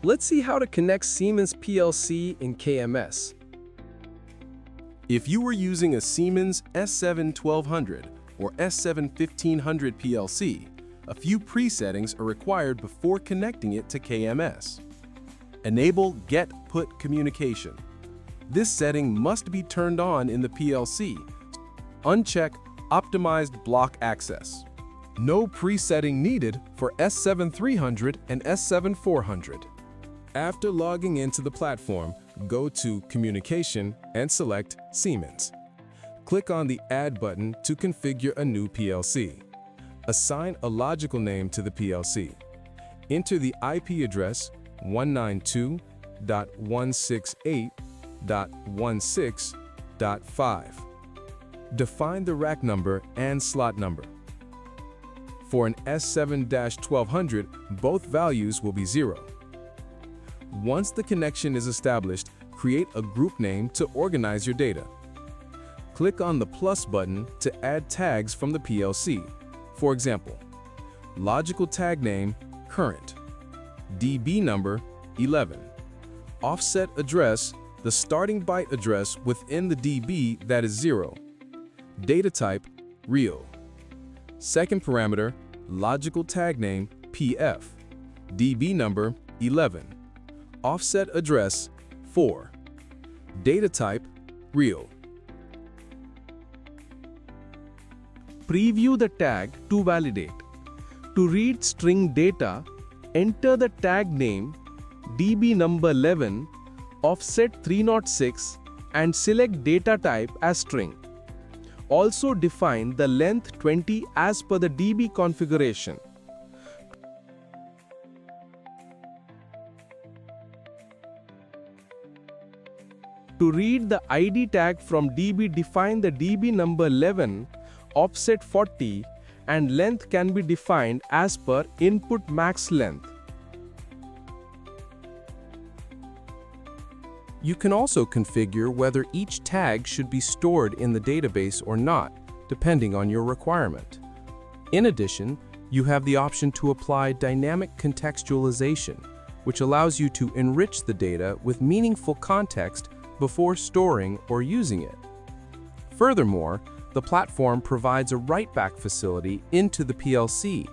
Let's see how to connect Siemens PLC in KMS. If you were using a Siemens S7 1200 or S7 1500 PLC, a few presettings are required before connecting it to KMS. Enable Get-Put communication. This setting must be turned on in the PLC. Uncheck Optimized Block Access. No presetting needed for S7 300 and S7 400. After logging into the platform, go to Communication and select Siemens. Click on the Add button to configure a new PLC. Assign a logical name to the PLC. Enter the IP address 192.168.16.5. Define the rack number and slot number. For an S7-1200, both values will be 0. Once the connection is established, create a group name to organize your data. Click on the plus button to add tags from the PLC. For example, logical tag name, current, DB number, 11, offset address, the starting byte address within the DB that is 0, data type, real. Second parameter, logical tag name, PF, DB number, 11, offset address, 4, data type, real. Preview the tag to validate. To read string data, enter the tag name, DB number 11, offset 306 and select data type as string. Also define the length 20 as per the DB configuration. To read the ID tag from DB, define the DB number 11, offset 40, and length can be defined as per input max length. You can also configure whether each tag should be stored in the database or not, depending on your requirement. In addition, you have the option to apply dynamic contextualization, which allows you to enrich the data with meaningful context before storing or using it. Furthermore, the platform provides a write-back facility into the PLC